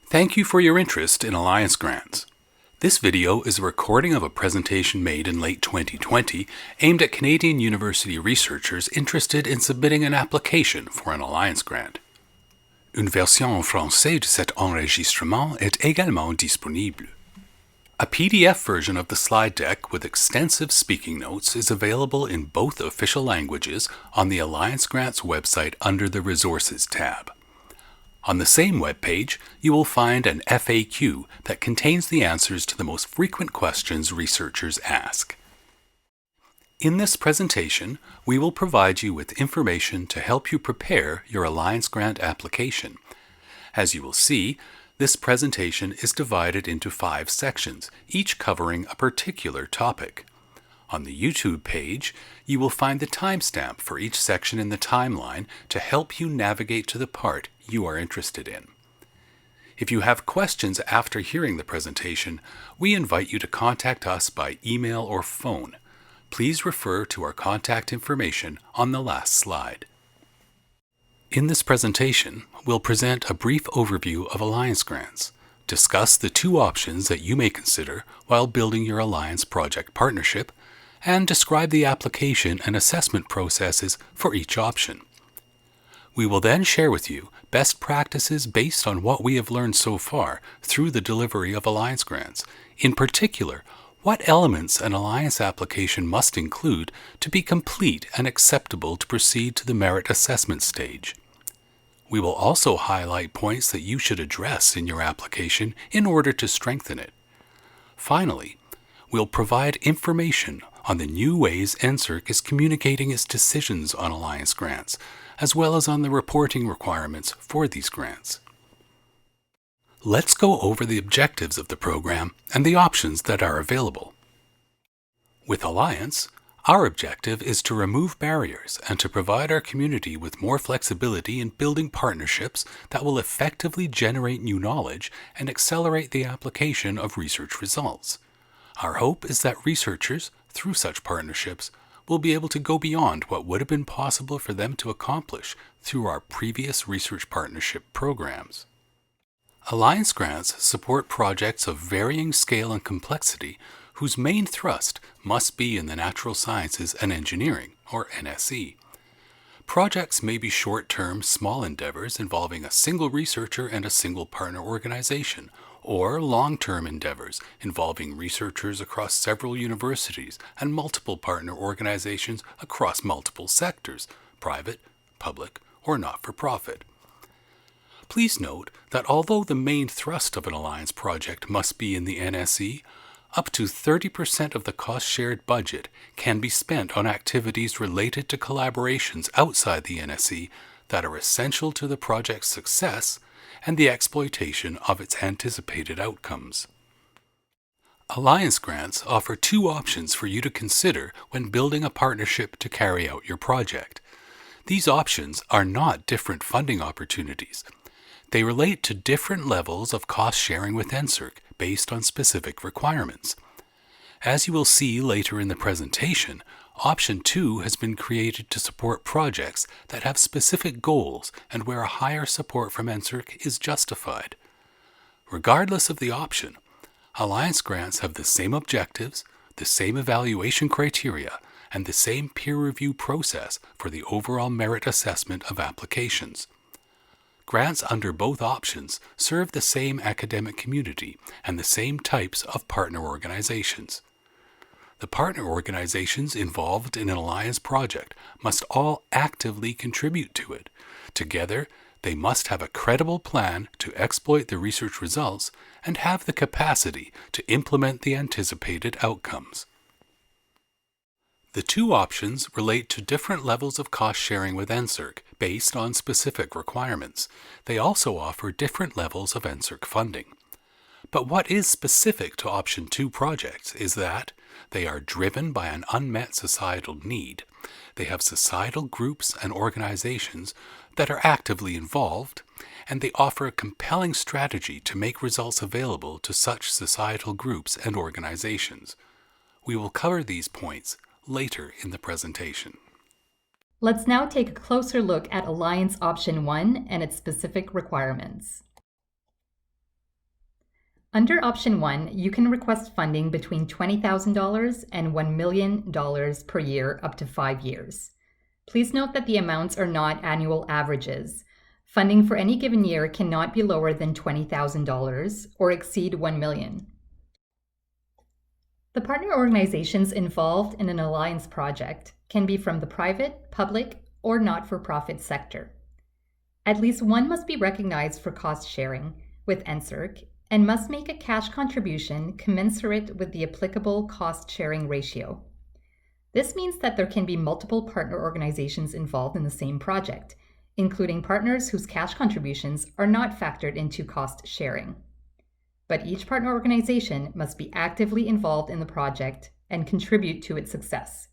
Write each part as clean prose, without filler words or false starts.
Thank you for your interest in Alliance grants. This video is a recording of a presentation made in late 2020 aimed at Canadian university researchers interested in submitting an application for an Alliance grant. Une version en français de cet enregistrement est également disponible. A PDF version of the slide deck with extensive speaking notes is available in both official languages on the Alliance Grants website under the Resources tab. On the same webpage, you will find an FAQ that contains the answers to the most frequent questions researchers ask. In this presentation, we will provide you with information to help you prepare your Alliance Grant application. As you will see, this presentation is divided into 5 sections, each covering a particular topic. On the YouTube page, you will find the timestamp for each section in the timeline to help you navigate to the part you are interested in. If you have questions after hearing the presentation, we invite you to contact us by email or phone. Please refer to our contact information on the last slide. In this presentation, we'll present a brief overview of Alliance grants, discuss the 2 options that you may consider while building your Alliance project partnership, and describe the application and assessment processes for each option. We will then share with you best practices based on what we have learned so far through the delivery of Alliance grants. In particular, what elements an Alliance application must include to be complete and acceptable to proceed to the merit assessment stage. We will also highlight points that you should address in your application in order to strengthen it. Finally, we'll provide information on the new ways NSERC is communicating its decisions on Alliance grants, as well as on the reporting requirements for these grants. Let's go over the objectives of the program and the options that are available. With Alliance, our objective is to remove barriers and to provide our community with more flexibility in building partnerships that will effectively generate new knowledge and accelerate the application of research results. Our hope is that researchers, through such partnerships, will be able to go beyond what would have been possible for them to accomplish through our previous research partnership programs. Alliance grants support projects of varying scale and complexity whose main thrust must be in the natural sciences and engineering, or NSE. Projects may be short-term, small endeavors involving a single researcher and a single partner organization, or long-term endeavors involving researchers across several universities and multiple partner organizations across multiple sectors, private, public, or not-for-profit. Please note that although the main thrust of an Alliance project must be in the NSE, up to 30% of the cost-shared budget can be spent on activities related to collaborations outside the NSE that are essential to the project's success and the exploitation of its anticipated outcomes. Alliance grants offer 2 options for you to consider when building a partnership to carry out your project. These options are not different funding opportunities. They relate to different levels of cost sharing with NSERC based on specific requirements. As you will see later in the presentation, Option 2 has been created to support projects that have specific goals and where a higher support from NSERC is justified. Regardless of the option, Alliance grants have the same objectives, the same evaluation criteria, and the same peer review process for the overall merit assessment of applications. Grants under both options serve the same academic community and the same types of partner organizations. The partner organizations involved in an Alliance project must all actively contribute to it. Together, they must have a credible plan to exploit the research results and have the capacity to implement the anticipated outcomes. The 2 options relate to different levels of cost sharing with NSERC based on specific requirements. They also offer different levels of NSERC funding. But what is specific to Option 2 projects is that they are driven by an unmet societal need. They have societal groups and organizations that are actively involved, and they offer a compelling strategy to make results available to such societal groups and organizations. We will cover these points later in the presentation. Let's now take a closer look at Alliance Option 1 and its specific requirements. Under option 1, you can request funding between $20,000 and $1 million per year up to 5 years. Please note that the amounts are not annual averages. Funding for any given year cannot be lower than $20,000 or exceed $1 million. The partner organizations involved in an alliance project can be from the private, public, or not-for-profit sector. At least one must be recognized for cost sharing with NSERC and must make a cash contribution commensurate with the applicable cost-sharing ratio. This means that there can be multiple partner organizations involved in the same project, including partners whose cash contributions are not factored into cost sharing. But each partner organization must be actively involved in the project and contribute to its success.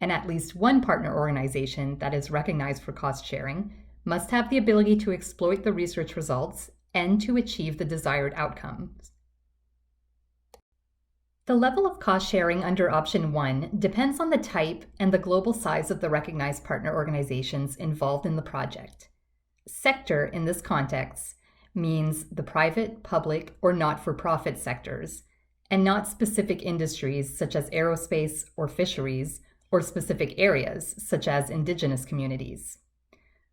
And at least one partner organization that is recognized for cost sharing must have the ability to exploit the research results and to achieve the desired outcomes. The level of cost sharing under option 1 depends on the type and the global size of the recognized partner organizations involved in the project. Sector in this context means the private, public, or not-for-profit sectors, and not specific industries such as aerospace or fisheries, or specific areas such as indigenous communities.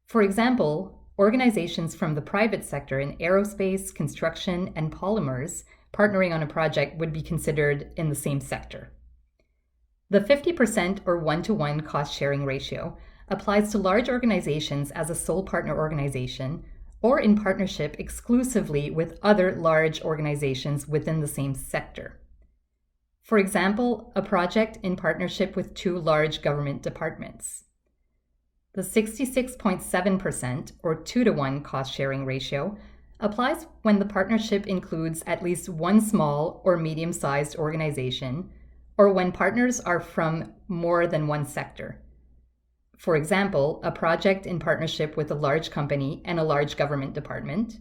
For example, organizations from the private sector in aerospace, construction, and polymers partnering on a project would be considered in the same sector. The 50% or 1-to-1 cost-sharing ratio applies to large organizations as a sole partner organization or in partnership exclusively with other large organizations within the same sector. For example, a project in partnership with 2 large government departments. The 66.7% or 2-to-1 cost-sharing ratio applies when the partnership includes at least one small or medium-sized organization, or when partners are from more than one sector. For example, a project in partnership with a large company and a large government department,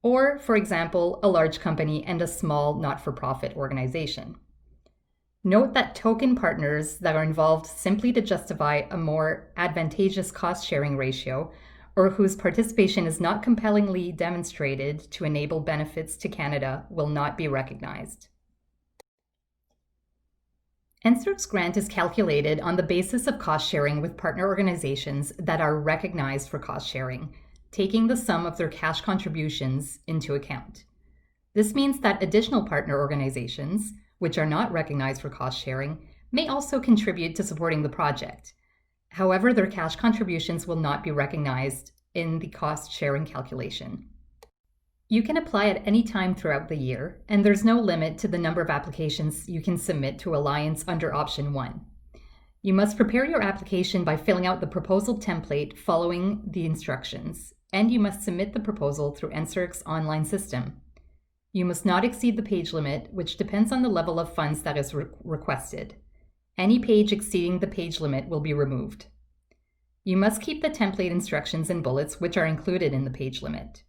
or, for example, a large company and a small not-for-profit organization. Note that token partners that are involved simply to justify a more advantageous cost-sharing ratio or whose participation is not compellingly demonstrated to enable benefits to Canada will not be recognized. NSERC's grant is calculated on the basis of cost sharing with partner organizations that are recognized for cost sharing, taking the sum of their cash contributions into account. This means that additional partner organizations, which are not recognized for cost sharing, may also contribute to supporting the project. However, their cash contributions will not be recognized in the cost sharing calculation. You can apply at any time throughout the year, and there's no limit to the number of applications you can submit to Alliance under option 1. You must prepare your application by filling out the proposal template following the instructions, and you must submit the proposal through NSERC's online system. You must not exceed the page limit, which depends on the level of funds that is requested. Any page exceeding the page limit will be removed. You must keep the template instructions and bullets which are included in the page limit.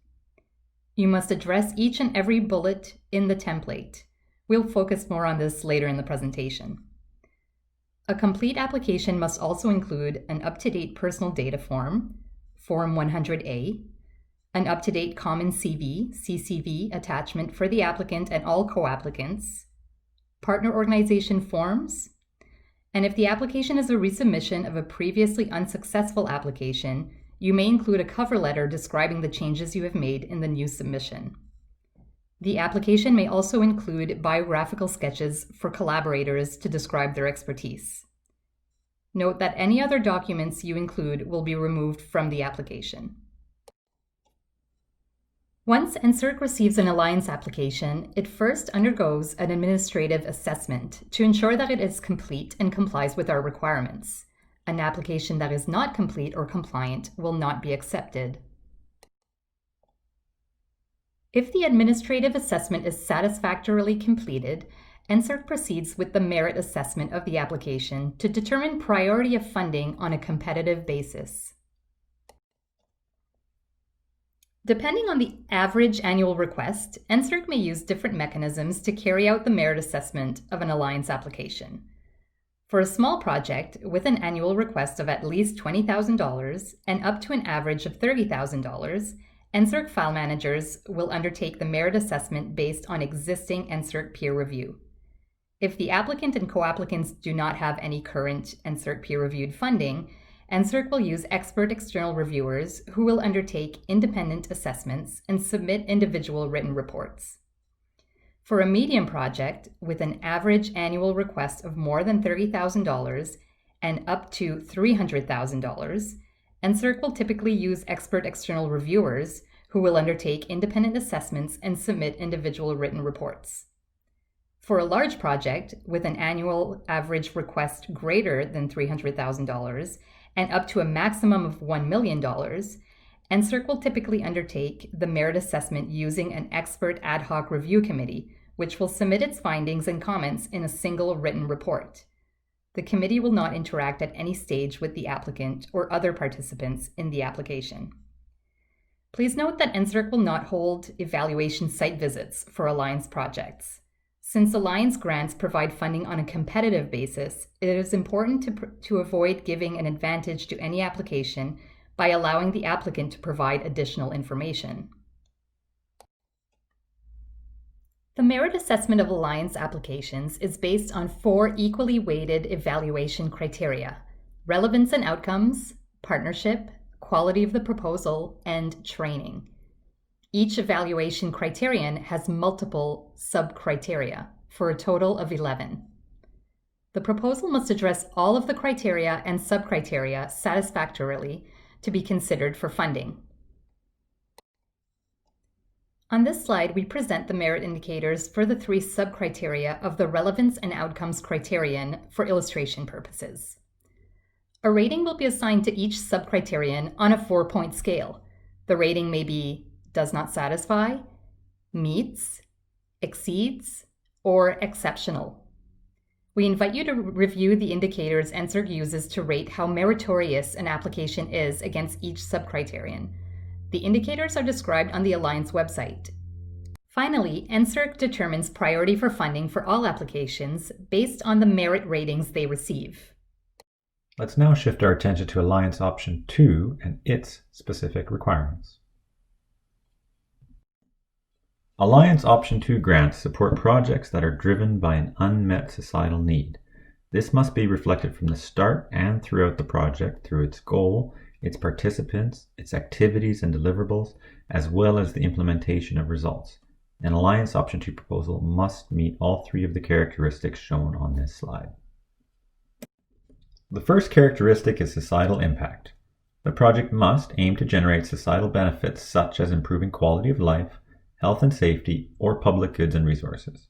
You must address each and every bullet in the template. We'll focus more on this later in the presentation. A complete application must also include an up-to-date personal data form, Form 100A, an up-to-date common CV, CCV attachment for the applicant and all co-applicants, partner organization forms, and if the application is a resubmission of a previously unsuccessful application, you may include a cover letter describing the changes you have made in the new submission. The application may also include biographical sketches for collaborators to describe their expertise. Note that any other documents you include will be removed from the application. Once NSERC receives an Alliance application, it first undergoes an administrative assessment to ensure that it is complete and complies with our requirements. An application that is not complete or compliant will not be accepted. If the administrative assessment is satisfactorily completed, NSERC proceeds with the merit assessment of the application to determine priority of funding on a competitive basis. Depending on the average annual request, NSERC may use different mechanisms to carry out the merit assessment of an Alliance application. For a small project with an annual request of at least $20,000 and up to an average of $30,000, NSERC file managers will undertake the merit assessment based on existing NSERC peer review. If the applicant and co-applicants do not have any current NSERC peer-reviewed funding, NSERC will use expert external reviewers who will undertake independent assessments and submit individual written reports. For a medium project with an average annual request of more than $30,000 and up to $300,000, NSERC will typically use expert external reviewers who will undertake independent assessments and submit individual written reports. For a large project with an annual average request greater than $300,000 and up to a maximum of $1 million, NSERC will typically undertake the merit assessment using an expert ad hoc review committee, which will submit its findings and comments in a single written report. The committee will not interact at any stage with the applicant or other participants in the application. Please note that NSERC will not hold evaluation site visits for Alliance projects. Since Alliance grants provide funding on a competitive basis, it is important to avoid giving an advantage to any application by allowing the applicant to provide additional information. The merit assessment of Alliance applications is based on 4 equally weighted evaluation criteria: relevance and outcomes, partnership, quality of the proposal, and training. Each evaluation criterion has multiple sub-criteria for a total of 11. The proposal must address all of the criteria and sub-criteria satisfactorily to be considered for funding. On this slide, we present the merit indicators for the 3 sub-criteria of the relevance and outcomes criterion for illustration purposes. A rating will be assigned to each sub-criterion on a 4-point scale. The rating may be does not satisfy, meets, exceeds, or exceptional. We invite you to review the indicators NSERC uses to rate how meritorious an application is against each sub-criterion. The indicators are described on the Alliance website. Finally, NSERC determines priority for funding for all applications based on the merit ratings they receive. Let's now shift our attention to Alliance Option 2 and its specific requirements. Alliance Option 2 grants support projects that are driven by an unmet societal need. This must be reflected from the start and throughout the project through its goal, its participants, its activities and deliverables, as well as the implementation of results. An Alliance Option 2 proposal must meet all 3 of the characteristics shown on this slide. The first characteristic is societal impact. The project must aim to generate societal benefits such as improving quality of life, health and safety, or public goods and resources.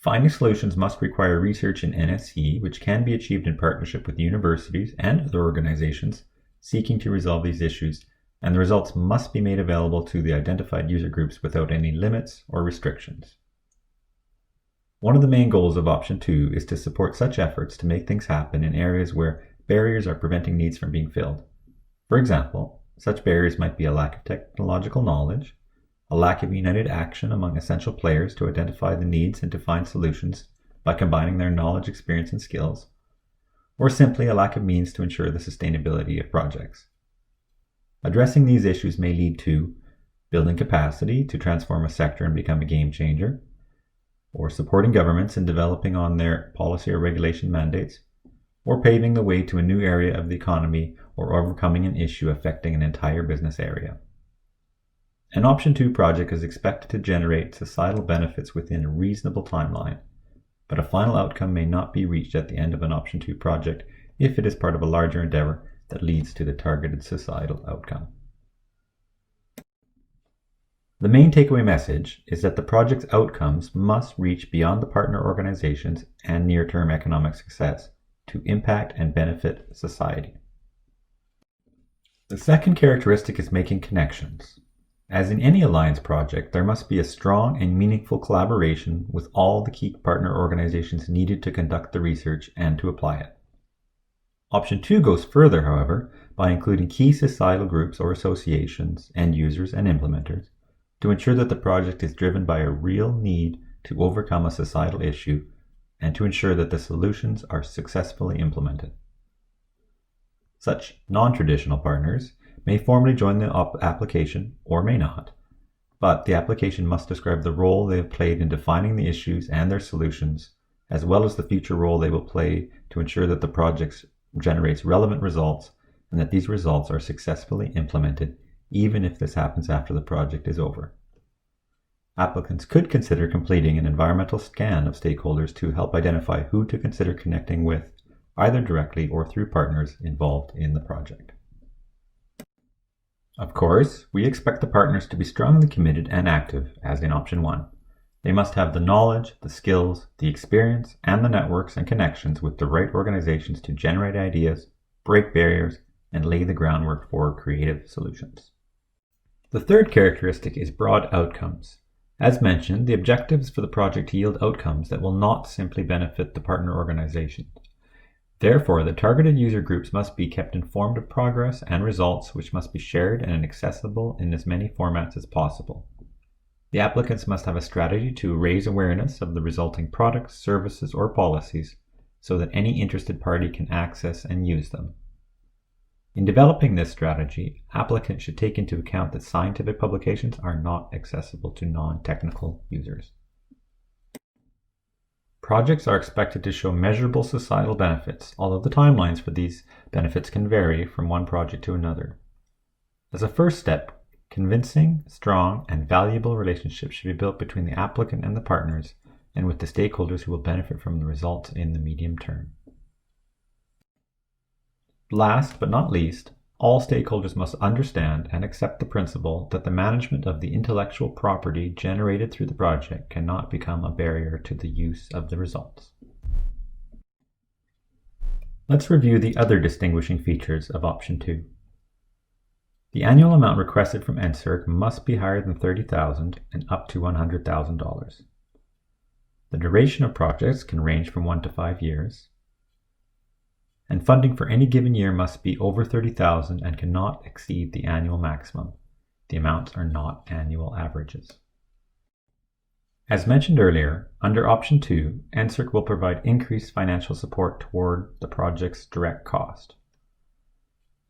Finding solutions must require research in NSE, which can be achieved in partnership with universities and other organizations seeking to resolve these issues, and the results must be made available to the identified user groups without any limits or restrictions. One of the main goals of Option 2 is to support such efforts to make things happen in areas where barriers are preventing needs from being filled. For example, such barriers might be a lack of technological knowledge, a lack of united action among essential players to identify the needs and to find solutions by combining their knowledge, experience, and skills, or simply a lack of means to ensure the sustainability of projects. Addressing these issues may lead to building capacity to transform a sector and become a game changer, or supporting governments in developing on their policy or regulation mandates, or paving the way to a new area of the economy or overcoming an issue affecting an entire business area. An Option 2 project is expected to generate societal benefits within a reasonable timeline, but a final outcome may not be reached at the end of an Option 2 project if it is part of a larger endeavor that leads to the targeted societal outcome. The main takeaway message is that the project's outcomes must reach beyond the partner organizations and near-term economic success to impact and benefit society. The second characteristic is making connections. As in any Alliance project, there must be a strong and meaningful collaboration with all the key partner organizations needed to conduct the research and to apply it. Option 2 goes further, however, by including key societal groups or associations, end users, and implementers to ensure that the project is driven by a real need to overcome a societal issue and to ensure that the solutions are successfully implemented. Such non-traditional partners may formally join the application or may not, but the application must describe the role they have played in defining the issues and their solutions, as well as the future role they will play to ensure that the project generates relevant results and that these results are successfully implemented, even if this happens after the project is over. Applicants could consider completing an environmental scan of stakeholders to help identify who to consider connecting with, either directly or through partners involved in the project. Of course, we expect the partners to be strongly committed and active, as in option 1. They must have the knowledge, the skills, the experience, and the networks and connections with the right organizations to generate ideas, break barriers, and lay the groundwork for creative solutions. The third characteristic is broad outcomes. As mentioned, the objective is for the project to yield outcomes that will not simply benefit the partner organizations. Therefore, the targeted user groups must be kept informed of progress and results, which must be shared and accessible in as many formats as possible. The applicants must have a strategy to raise awareness of the resulting products, services, or policies so that any interested party can access and use them. In developing this strategy, applicants should take into account that scientific publications are not accessible to non-technical users. Projects are expected to show measurable societal benefits, although the timelines for these benefits can vary from one project to another. As a first step, convincing, strong, and valuable relationships should be built between the applicant and the partners, and with the stakeholders who will benefit from the results in the medium term. Last but not least, all stakeholders must understand and accept the principle that the management of the intellectual property generated through the project cannot become a barrier to the use of the results. Let's review the other distinguishing features of option 2. The annual amount requested from NSERC must be higher than $30,000 and up to $100,000. The duration of projects can range from 1 to 5 years. And funding for any given year must be over $30,000 and cannot exceed the annual maximum. The amounts are not annual averages. As mentioned earlier, under option 2, NSERC will provide increased financial support toward the project's direct cost.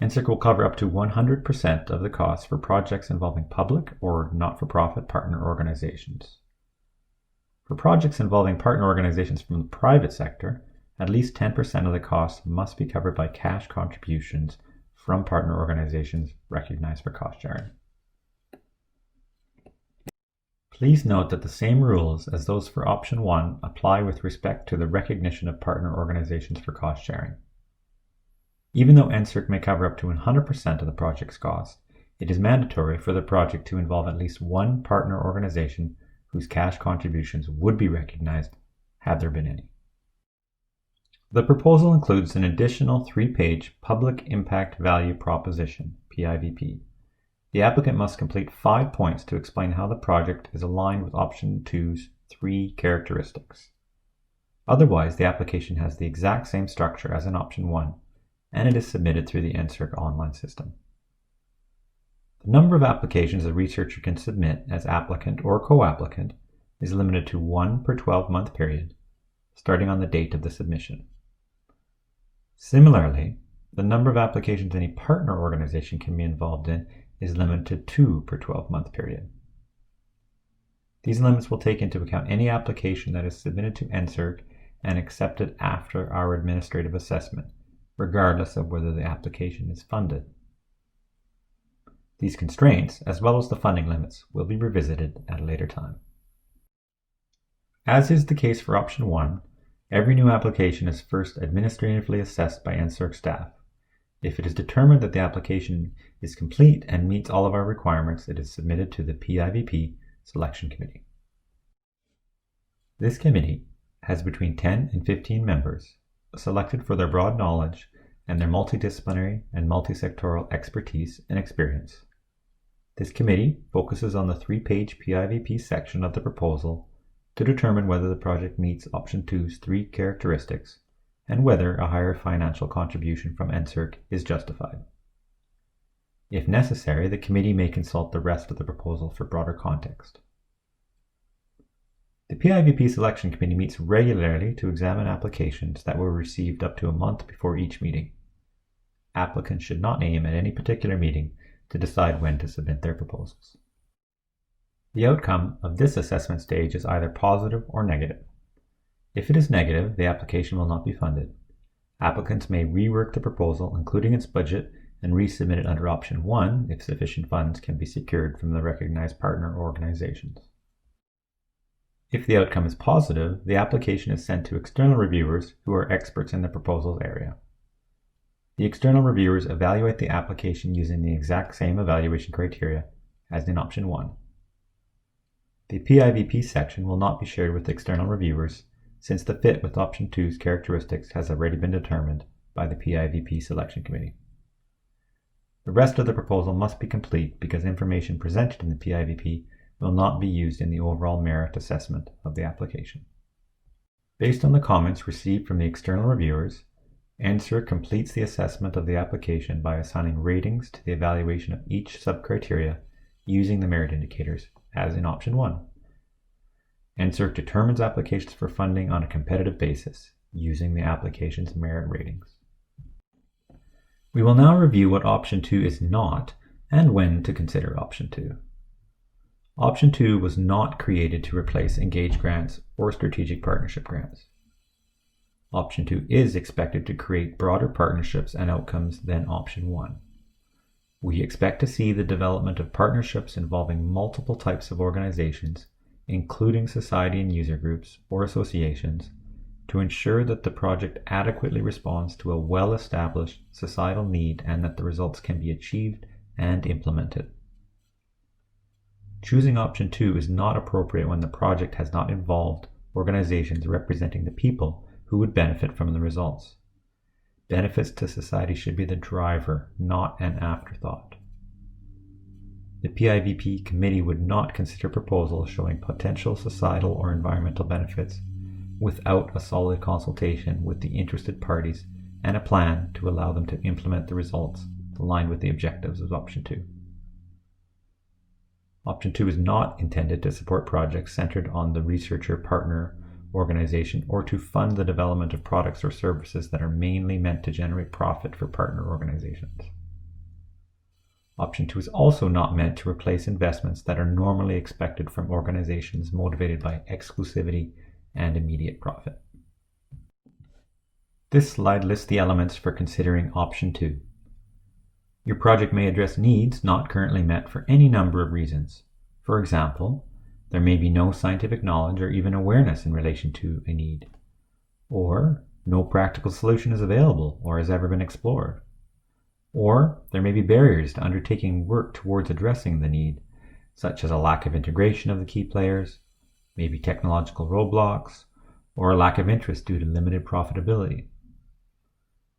NSERC will cover up to 100% of the costs for projects involving public or not-for-profit partner organizations. For projects involving partner organizations from the private sector, at least 10% of the costs must be covered by cash contributions from partner organizations recognized for cost sharing. Please note that the same rules as those for option 1 apply with respect to the recognition of partner organizations for cost sharing. Even though NSERC may cover up to 100% of the project's cost, it is mandatory for the project to involve at least one partner organization whose cash contributions would be recognized had there been any. The proposal includes an additional 3-page Public Impact Value Proposition, PIVP. The applicant must complete 5 points to explain how the project is aligned with option 2's 3 characteristics. Otherwise, the application has the exact same structure as in option 1, and it is submitted through the NSERC online system. The number of applications a researcher can submit as applicant or co-applicant is limited to 1 per 12-month period, starting on the date of the submission. Similarly, the number of applications any partner organization can be involved in is limited to 2 per 12-month period. These limits will take into account any application that is submitted to NSERC and accepted after our administrative assessment, regardless of whether the application is funded. These constraints, as well as the funding limits, will be revisited at a later time. As is the case for option 1, every new application is first administratively assessed by NSERC staff. If it is determined that the application is complete and meets all of our requirements, it is submitted to the PIVP Selection Committee. This committee has between 10 and 15 members, selected for their broad knowledge and their multidisciplinary and multisectoral expertise and experience. This committee focuses on the 3-page PIVP section of the proposal to determine whether the project meets option 2's 3 characteristics and whether a higher financial contribution from NSERC is justified. If necessary, the committee may consult the rest of the proposal for broader context. The PIVP Selection Committee meets regularly to examine applications that were received up to a month before each meeting. Applicants should not name at any particular meeting to decide when to submit their proposals. The outcome of this assessment stage is either positive or negative. If it is negative, the application will not be funded. Applicants may rework the proposal, including its budget, and resubmit it under option 1 if sufficient funds can be secured from the recognized partner organizations. If the outcome is positive, the application is sent to external reviewers who are experts in the proposals area. The external reviewers evaluate the application using the exact same evaluation criteria as in option 1. The PIVP section will not be shared with external reviewers since the fit with option 2's characteristics has already been determined by the PIVP selection committee. The rest of the proposal must be complete because information presented in the PIVP will not be used in the overall merit assessment of the application. Based on the comments received from the external reviewers, NSERC completes the assessment of the application by assigning ratings to the evaluation of each subcriteria using the merit indicators, as in option 1. NSERC determines applications for funding on a competitive basis using the application's merit ratings. We will now review what option 2 is not and when to consider option 2. Option 2 was not created to replace Engage grants or strategic partnership grants. Option 2 is expected to create broader partnerships and outcomes than option 1. We expect to see the development of partnerships involving multiple types of organizations, including society and user groups or associations, to ensure that the project adequately responds to a well-established societal need and that the results can be achieved and implemented. Choosing option 2 is not appropriate when the project has not involved organizations representing the people who would benefit from the results. Benefits to society should be the driver, not an afterthought. The PIVP committee would not consider proposals showing potential societal or environmental benefits without a solid consultation with the interested parties and a plan to allow them to implement the results aligned with the objectives of option 2. Option 2 is not intended to support projects centered on the researcher partner organization or to fund the development of products or services that are mainly meant to generate profit for partner organizations. Option 2 is also not meant to replace investments that are normally expected from organizations motivated by exclusivity and immediate profit. This slide lists the elements for considering option 2. Your project may address needs not currently met for any number of reasons. For example, there may be no scientific knowledge or even awareness in relation to a need, or no practical solution is available or has ever been explored, or there may be barriers to undertaking work towards addressing the need, such as a lack of integration of the key players, maybe technological roadblocks, or a lack of interest due to limited profitability.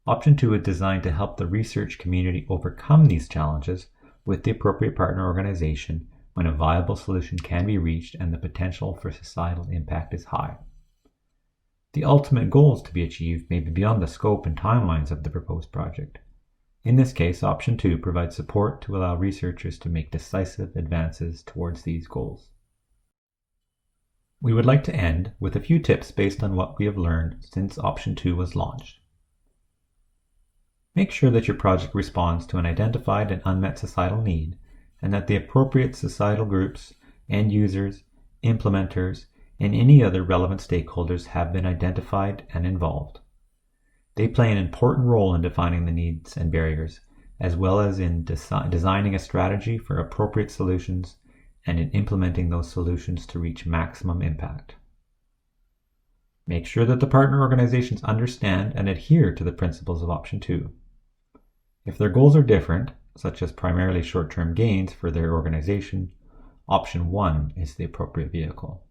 Option 2 is designed to help the research community overcome these challenges with the appropriate partner organization when a viable solution can be reached and the potential for societal impact is high. The ultimate goals to be achieved may be beyond the scope and timelines of the proposed project. In this case, option 2 provides support to allow researchers to make decisive advances towards these goals. We would like to end with a few tips based on what we have learned since option 2 was launched. Make sure that your project responds to an identified and unmet societal need, and that the appropriate societal groups, end users, implementers, and any other relevant stakeholders have been identified and involved. They play an important role in defining the needs and barriers, as well as in designing a strategy for appropriate solutions and in implementing those solutions to reach maximum impact. Make sure that the partner organizations understand and adhere to the principles of option 2. If their goals are different, such as primarily short-term gains for their organization, option 1 is the appropriate vehicle.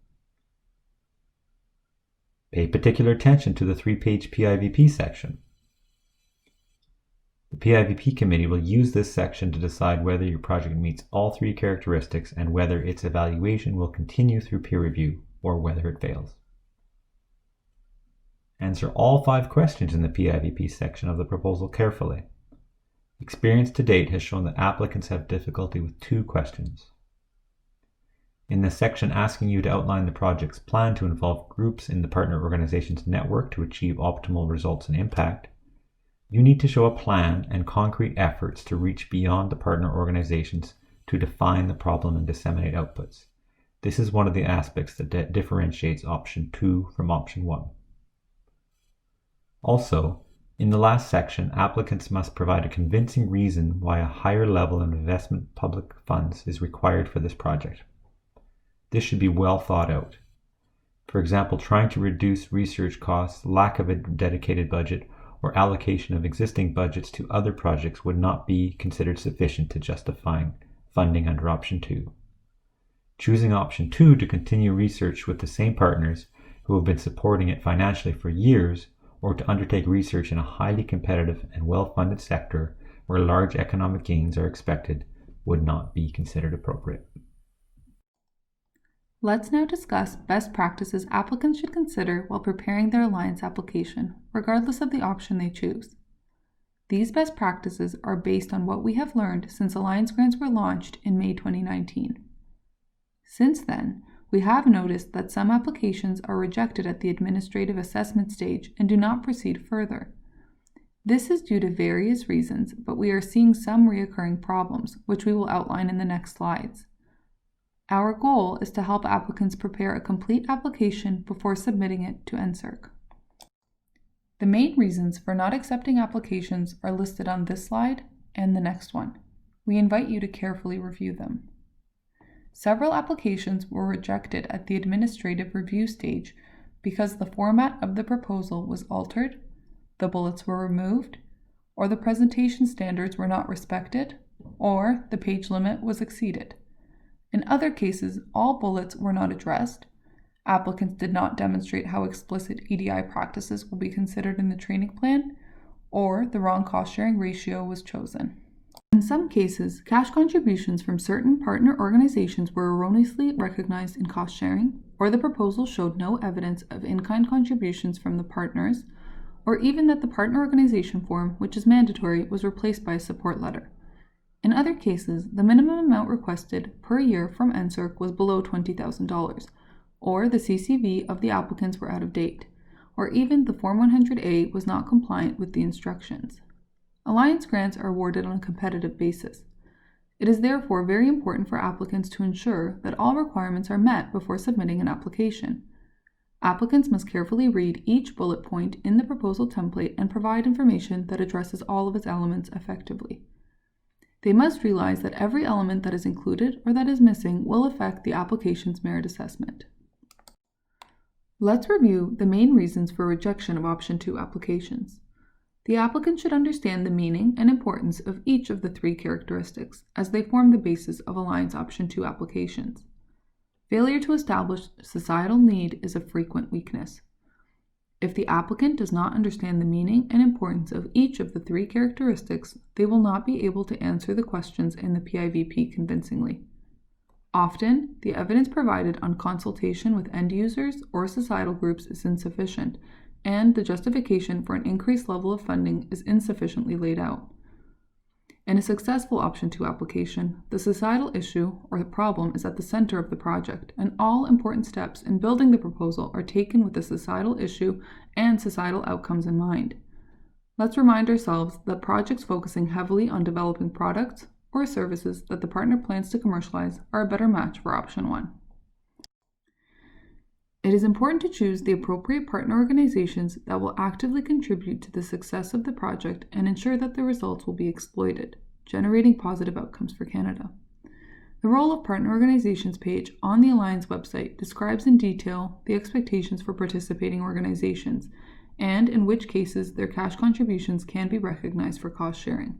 Pay particular attention to the 3-page PIVP section. The PIVP committee will use this section to decide whether your project meets all 3 characteristics and whether its evaluation will continue through peer review or whether it fails. Answer all 5 questions in the PIVP section of the proposal carefully. Experience to date has shown that applicants have difficulty with 2 questions. In the section asking you to outline the project's plan to involve groups in the partner organization's network to achieve optimal results and impact, You need to show a plan and concrete efforts to reach beyond the partner organizations to define the problem and disseminate outputs. This is one of the aspects that differentiates option 2 from option 1. Also, in the last section, applicants must provide a convincing reason why a higher level of investment public funds is required for this project. This should be well thought out. For example, trying to reduce research costs, lack of a dedicated budget, or allocation of existing budgets to other projects would not be considered sufficient to justify funding under option 2. Choosing option 2 to continue research with the same partners who have been supporting it financially for years, or to undertake research in a highly competitive and well-funded sector where large economic gains are expected, would not be considered appropriate. Let's now discuss best practices applicants should consider while preparing their alliance application, regardless of the option they choose. These best practices are based on what we have learned since alliance grants were launched in May 2019. Since then, we have noticed that some applications are rejected at the administrative assessment stage and do not proceed further. This is due to various reasons, but we are seeing some recurring problems, which we will outline in the next slides. Our goal is to help applicants prepare a complete application before submitting it to NSERC. The main reasons for not accepting applications are listed on this slide and the next one. We invite you to carefully review them. Several applications were rejected at the administrative review stage because the format of the proposal was altered, the bullets were removed, or the presentation standards were not respected, or the page limit was exceeded. In other cases, all bullets were not addressed, applicants did not demonstrate how explicit EDI practices will be considered in the training plan, or the wrong cost-sharing ratio was chosen. In some cases, cash contributions from certain partner organizations were erroneously recognized in cost-sharing, or the proposal showed no evidence of in-kind contributions from the partners, or even that the partner organization form, which is mandatory, was replaced by a support letter. In other cases, the minimum amount requested per year from NSERC was below $20,000, or the CCV of the applicants were out of date, or even the Form 100A was not compliant with the instructions. Alliance grants are awarded on a competitive basis. It is therefore very important for applicants to ensure that all requirements are met before submitting an application. Applicants must carefully read each bullet point in the proposal template and provide information that addresses all of its elements effectively. They must realize that every element that is included or that is missing will affect the application's merit assessment. Let's review the main reasons for rejection of option 2 applications. The applicant should understand the meaning and importance of each of the 3 characteristics as they form the basis of alliance option 2 applications. Failure to establish societal need is a frequent weakness. If the applicant does not understand the meaning and importance of each of the 3 characteristics, they will not be able to answer the questions in the PIVP convincingly. Often, the evidence provided on consultation with end users or societal groups is insufficient, and the justification for an increased level of funding is insufficiently laid out. In a successful option 2 application, the societal issue or the problem is at the center of the project, and all important steps in building the proposal are taken with the societal issue and societal outcomes in mind. Let's remind ourselves that projects focusing heavily on developing products or services that the partner plans to commercialize are a better match for option 1. It is important to choose the appropriate partner organizations that will actively contribute to the success of the project and ensure that the results will be exploited, generating positive outcomes for Canada. The Role of Partner Organizations page on the Alliance website describes in detail the expectations for participating organizations and in which cases their cash contributions can be recognized for cost sharing.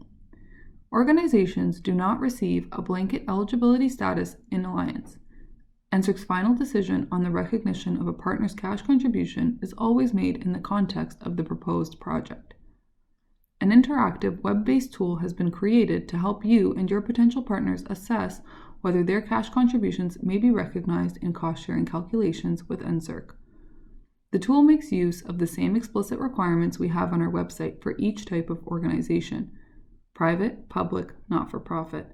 Organizations do not receive a blanket eligibility status in Alliance. NSERC's final decision on the recognition of a partner's cash contribution is always made in the context of the proposed project. An interactive web-based tool has been created to help you and your potential partners assess whether their cash contributions may be recognized in cost-sharing calculations with NSERC. The tool makes use of the same explicit requirements we have on our website for each type of organization: private, public, not-for-profit.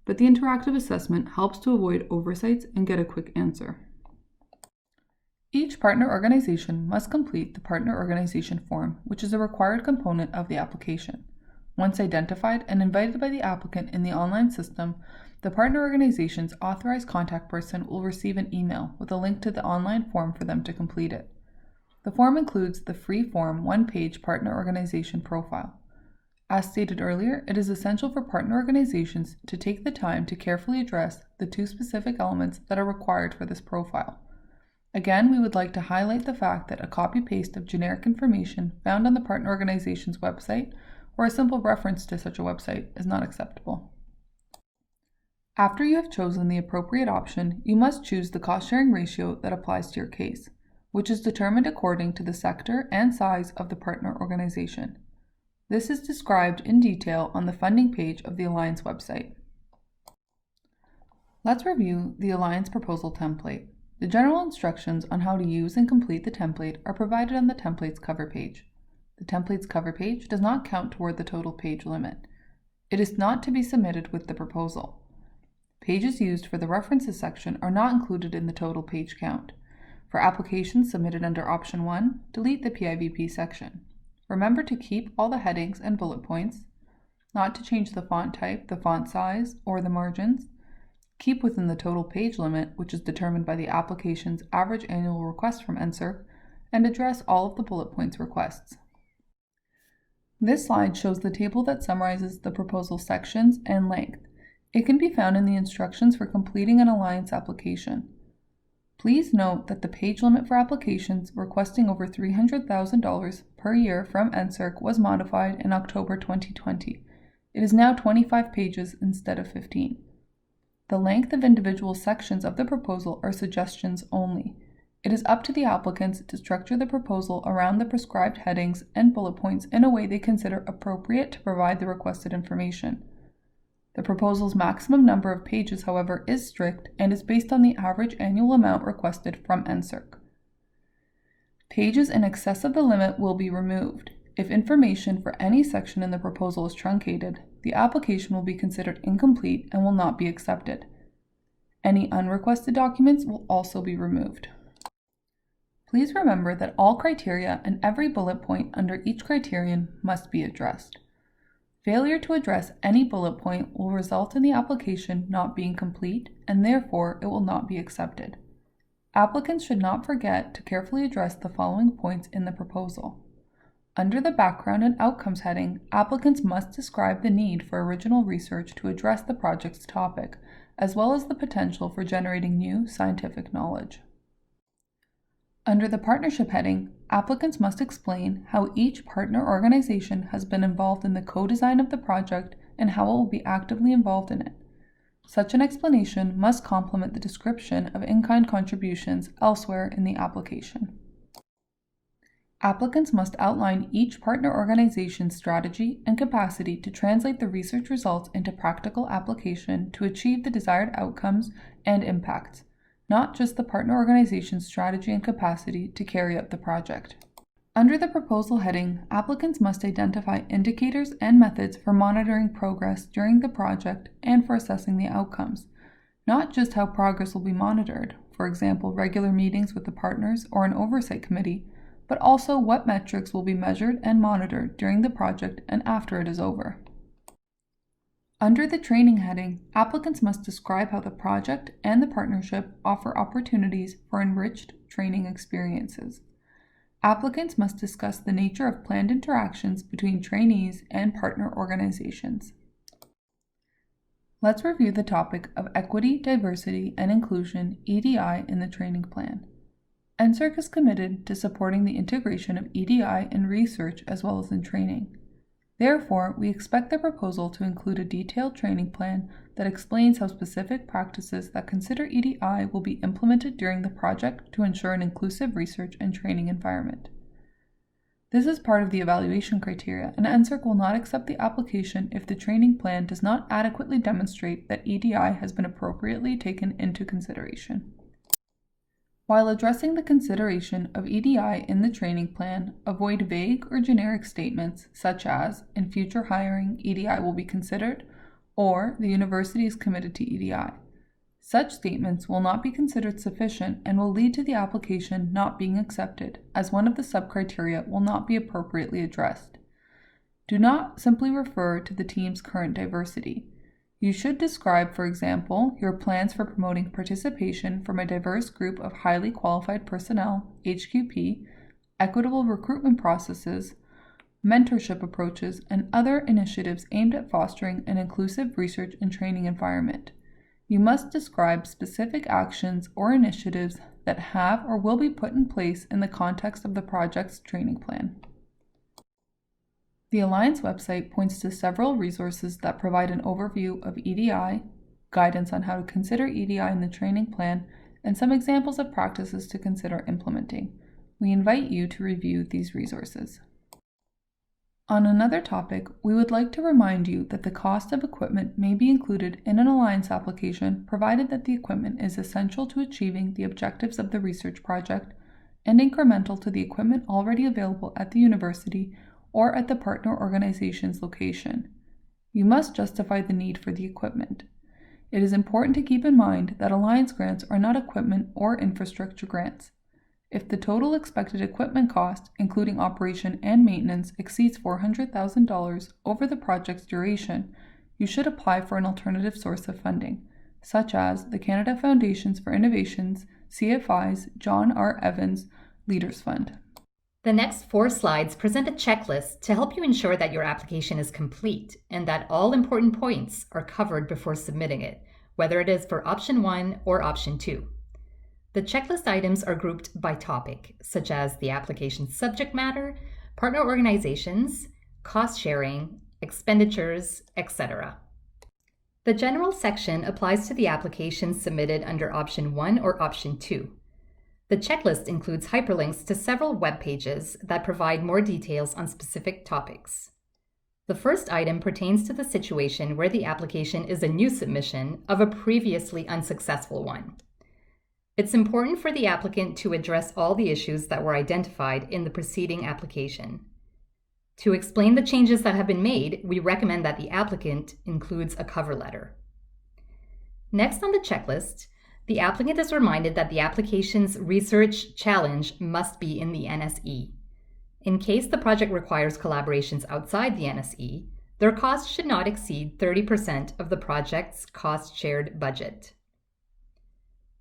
But the interactive assessment helps to avoid oversights and get a quick answer. Each partner organization must complete the partner organization form, which is a required component of the application. Once identified and invited by the applicant in the online system, the partner organization's authorized contact person will receive an email with a link to the online form for them to complete it. The form includes the free-form one-page partner organization profile. As stated earlier, it is essential for partner organizations to take the time to carefully address the 2 specific elements that are required for this profile. Again, we would like to highlight the fact that a copy-paste of generic information found on the partner organization's website or a simple reference to such a website is not acceptable. After you have chosen the appropriate option, you must choose the cost-sharing ratio that applies to your case, which is determined according to the sector and size of the partner organization. This is described in detail on the funding page of the Alliance website. Let's review the Alliance proposal template. The general instructions on how to use and complete the template are provided on the template's cover page. The template's cover page does not count toward the total page limit. It is not to be submitted with the proposal. Pages used for the references section are not included in the total page count. For applications submitted under option 1, delete the PIVP section. Remember to keep all the headings and bullet points, not to change the font type, the font size, or the margins. Keep within the total page limit, which is determined by the application's average annual request from NSERC, and address all of the bullet points requests. This slide shows the table that summarizes the proposal sections and length. It can be found in the instructions for completing an Alliance application. Please note that the page limit for applications requesting over $300,000 per year from NSERC was modified in October 2020. It is now 25 pages instead of 15. The length of individual sections of the proposal are suggestions only. It is up to the applicants to structure the proposal around the prescribed headings and bullet points in a way they consider appropriate to provide the requested information. The proposal's maximum number of pages, however, is strict and is based on the average annual amount requested from NSERC. Pages in excess of the limit will be removed. If information for any section in the proposal is truncated, the application will be considered incomplete and will not be accepted. Any unrequested documents will also be removed. Please remember that all criteria and every bullet point under each criterion must be addressed. Failure to address any bullet point will result in the application not being complete, and therefore it will not be accepted. Applicants should not forget to carefully address the following points in the proposal. Under the Background and Outcomes heading, applicants must describe the need for original research to address the project's topic, as well as the potential for generating new scientific knowledge. Under the Partnership heading, applicants must explain how each partner organization has been involved in the co-design of the project and how it will be actively involved in it. Such an explanation must complement the description of in-kind contributions elsewhere in the application. Applicants must outline each partner organization's strategy and capacity to translate the research results into practical application to achieve the desired outcomes and impacts, not just the partner organization's strategy and capacity to carry out the project. Under the proposal heading, applicants must identify indicators and methods for monitoring progress during the project and for assessing the outcomes, not just how progress will be monitored, for example, regular meetings with the partners or an oversight committee, but also what metrics will be measured and monitored during the project and after it is over. Under the Training heading, applicants must describe how the project and the partnership offer opportunities for enriched training experiences. Applicants must discuss the nature of planned interactions between trainees and partner organizations. Let's review the topic of Equity, Diversity, and Inclusion (EDI) in the training plan. NSERC is committed to supporting the integration of EDI in research as well as in training. Therefore, we expect the proposal to include a detailed training plan that explains how specific practices that consider EDI will be implemented during the project to ensure an inclusive research and training environment. This is part of the evaluation criteria, and NSERC will not accept the application if the training plan does not adequately demonstrate that EDI has been appropriately taken into consideration. While addressing the consideration of EDI in the training plan, avoid vague or generic statements such as, in future hiring, EDI will be considered, or the university is committed to EDI. Such statements will not be considered sufficient and will lead to the application not being accepted, as one of the sub-criteria will not be appropriately addressed. Do not simply refer to the team's current diversity. You should describe, for example, your plans for promoting participation from a diverse group of highly qualified personnel, HQP, equitable recruitment processes, mentorship approaches, and other initiatives aimed at fostering an inclusive research and training environment. You must describe specific actions or initiatives that have or will be put in place in the context of the project's training plan. The Alliance website points to several resources that provide an overview of EDI, guidance on how to consider EDI in the training plan, and some examples of practices to consider implementing. We invite you to review these resources. On another topic, we would like to remind you that the cost of equipment may be included in an Alliance application provided that the equipment is essential to achieving the objectives of the research project and incremental to the equipment already available at the university or at the partner organization's location. You must justify the need for the equipment. It is important to keep in mind that Alliance grants are not equipment or infrastructure grants. If the total expected equipment cost, including operation and maintenance, exceeds $400,000 over the project's duration, you should apply for an alternative source of funding, such as the Canada Foundations for Innovation's CFI's John R. Evans Leaders Fund. The next 4 slides present a checklist to help you ensure that your application is complete and that all important points are covered before submitting it, whether it is for option 1 or option 2. The checklist items are grouped by topic, such as the application's subject matter, partner organizations, cost sharing, expenditures, etc. The general section applies to the applications submitted under option 1 or option 2. The checklist includes hyperlinks to several web pages that provide more details on specific topics. The first item pertains to the situation where the application is a new submission of a previously unsuccessful one. It's important for the applicant to address all the issues that were identified in the preceding application. To explain the changes that have been made, we recommend that the applicant includes a cover letter. Next on the checklist, the applicant is reminded that the application's research challenge must be in the NSE. In case the project requires collaborations outside the NSE, their costs should not exceed 30% of the project's cost-shared budget.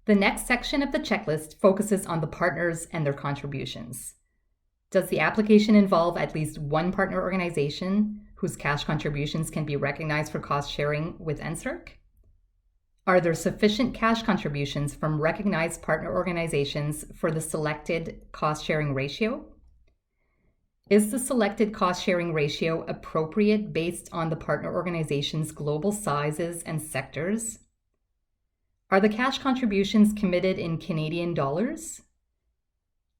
The next section of the checklist focuses on the partners and their contributions. Does the application involve at least one partner organization whose cash contributions can be recognized for cost sharing with NSERC? Are there sufficient cash contributions from recognized partner organizations for the selected cost sharing ratio? Is the selected cost sharing ratio appropriate based on the partner organization's global sizes and sectors? Are the cash contributions committed in Canadian dollars?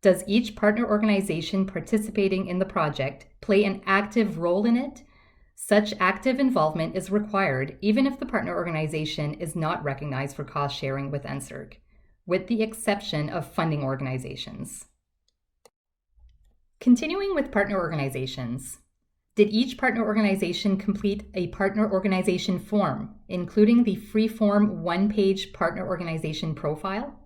Does each partner organization participating in the project play an active role in it? Such active involvement is required even if the partner organization is not recognized for cost sharing with NSERC, with the exception of funding organizations. Continuing with partner organizations, did each partner organization complete a partner organization form, including the free-form one-page partner organization profile?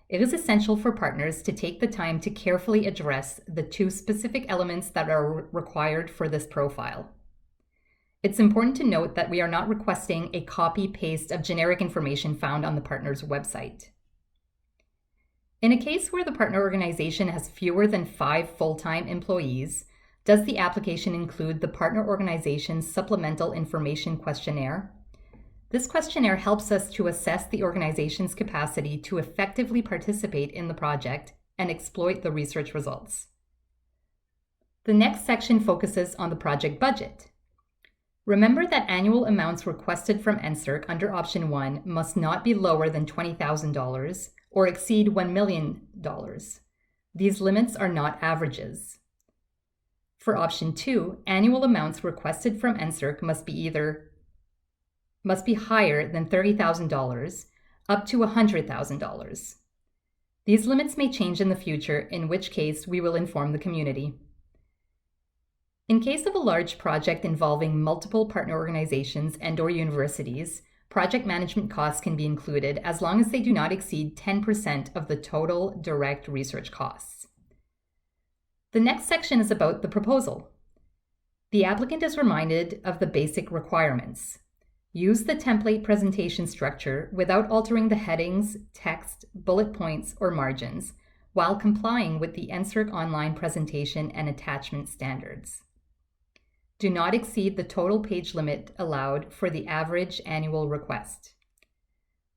It is essential for partners to take the time to carefully address the 2 specific elements that are required for this profile. It's important to note that we are not requesting a copy-paste of generic information found on the partner's website. In a case where the partner organization has fewer than 5 full-time employees, does the application include the partner organization's supplemental information questionnaire? This questionnaire helps us to assess the organization's capacity to effectively participate in the project and exploit the research results. The next section focuses on the project budget. Remember that annual amounts requested from NSERC under option 1 must not be lower than $20,000 or exceed $1 million. These limits are not averages. For option 2, annual amounts requested from NSERC must be higher than $30,000 up to $100,000. These limits may change in the future, in which case we will inform the community. In case of a large project involving multiple partner organizations and/or universities, project management costs can be included as long as they do not exceed 10% of the total direct research costs. The next section is about the proposal. The applicant is reminded of the basic requirements. Use the template presentation structure without altering the headings, text, bullet points, or margins, while complying with the NSERC online presentation and attachment standards. Do not exceed the total page limit allowed for the average annual request.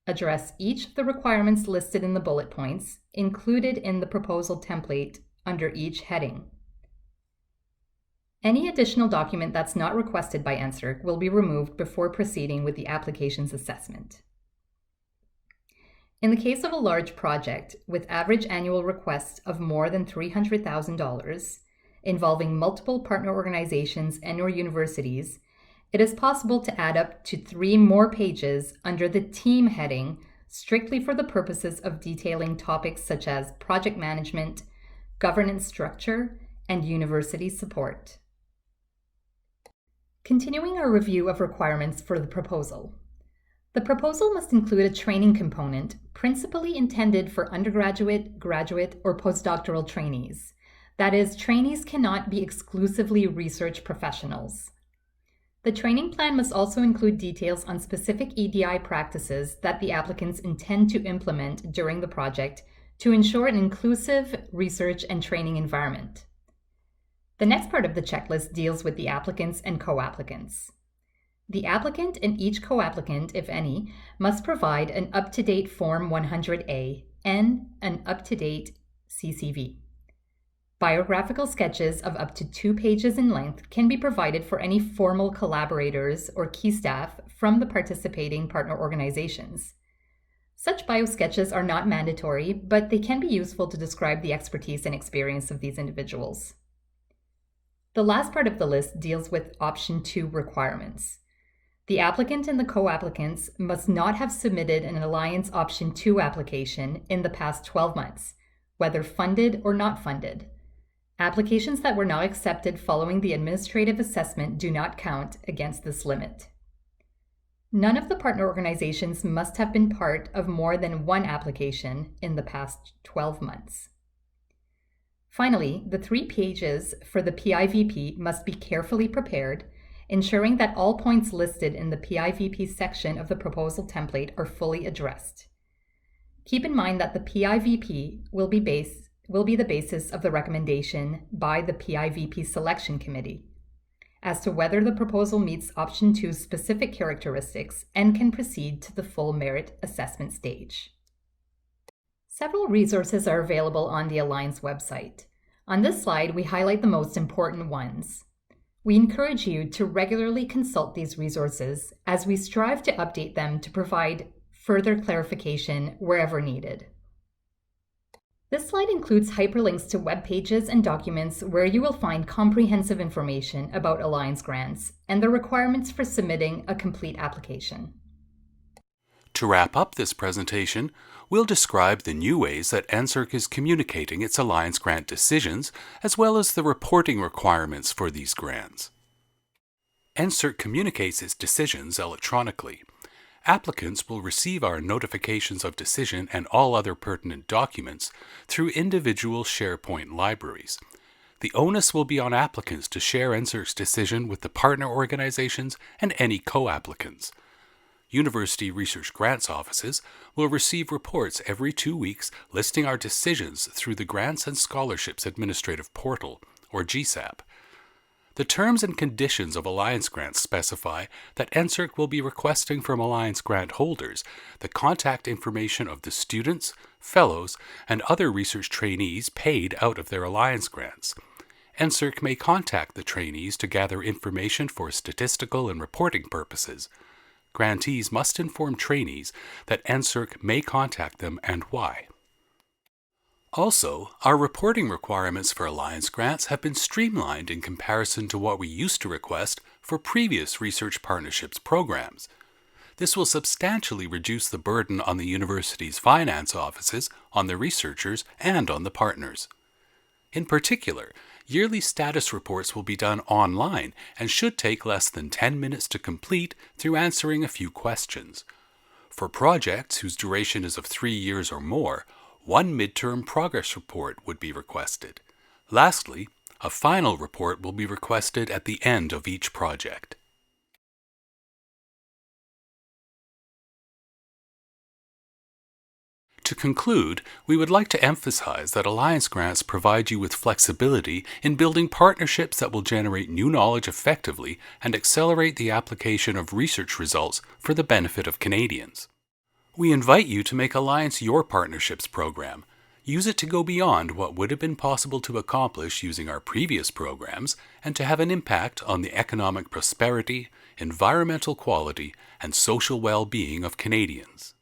Address each of the requirements listed in the bullet points included in the proposal template under each heading. Any additional document that's not requested by NSERC will be removed before proceeding with the application's assessment. In the case of a large project with average annual requests of more than $300,000, involving multiple partner organizations and/or universities, it is possible to add up to 3 more pages under the team heading strictly for the purposes of detailing topics such as project management, governance structure, and university support. Continuing our review of requirements for the proposal. The proposal must include a training component principally intended for undergraduate, graduate, or postdoctoral trainees. That is, trainees cannot be exclusively research professionals. The training plan must also include details on specific EDI practices that the applicants intend to implement during the project to ensure an inclusive research and training environment. The next part of the checklist deals with the applicants and co-applicants. The applicant and each co-applicant, if any, must provide an up-to-date Form 100A and an up-to-date CCV. Biographical sketches of up to 2 pages in length can be provided for any formal collaborators or key staff from the participating partner organizations. Such biosketches are not mandatory, but they can be useful to describe the expertise and experience of these individuals. The last part of the list deals with Option 2 requirements. The applicant and the co-applicants must not have submitted an Alliance Option 2 application in the past 12 months, whether funded or not funded. Applications that were not accepted following the administrative assessment do not count against this limit. None of the partner organizations must have been part of more than 1 application in the past 12 months. Finally, the 3 pages for the PIVP must be carefully prepared, ensuring that all points listed in the PIVP section of the proposal template are fully addressed. Keep in mind that the PIVP will be the basis of the recommendation by the PIVP Selection Committee as to whether the proposal meets Option 2's specific characteristics and can proceed to the full merit assessment stage. Several resources are available on the Alliance website. On this slide, we highlight the most important ones. We encourage you to regularly consult these resources as we strive to update them to provide further clarification wherever needed. This slide includes hyperlinks to web pages and documents where you will find comprehensive information about Alliance grants and the requirements for submitting a complete application. To wrap up this presentation, we'll describe the new ways that NSERC is communicating its Alliance grant decisions, as well as the reporting requirements for these grants. NSERC communicates its decisions electronically. Applicants will receive our notifications of decision and all other pertinent documents through individual SharePoint libraries. The onus will be on applicants to share NSERC's decision with the partner organizations and any co-applicants. University Research Grants Offices will receive reports every 2 weeks listing our decisions through the Grants and Scholarships Administrative Portal, or GSAP. The terms and conditions of Alliance grants specify that NSERC will be requesting from Alliance grant holders the contact information of the students, fellows, and other research trainees paid out of their Alliance grants. NSERC may contact the trainees to gather information for statistical and reporting purposes. Grantees must inform trainees that NSERC may contact them and why. Also, our reporting requirements for Alliance grants have been streamlined in comparison to what we used to request for previous research partnerships programs. This will substantially reduce the burden on the university's finance offices, on the researchers, and on the partners. In particular, Yearly status reports will be done online and should take less than 10 minutes to complete through answering a few questions. For projects whose duration is of 3 years or more, one midterm progress report would be requested. Lastly, a final report will be requested at the end of each project. To conclude, we would like to emphasize that Alliance grants provide you with flexibility in building partnerships that will generate new knowledge effectively and accelerate the application of research results for the benefit of Canadians. We invite you to make Alliance your partnerships program. Use it to go beyond what would have been possible to accomplish using our previous programs and to have an impact on the economic prosperity, environmental quality, and social well-being of Canadians.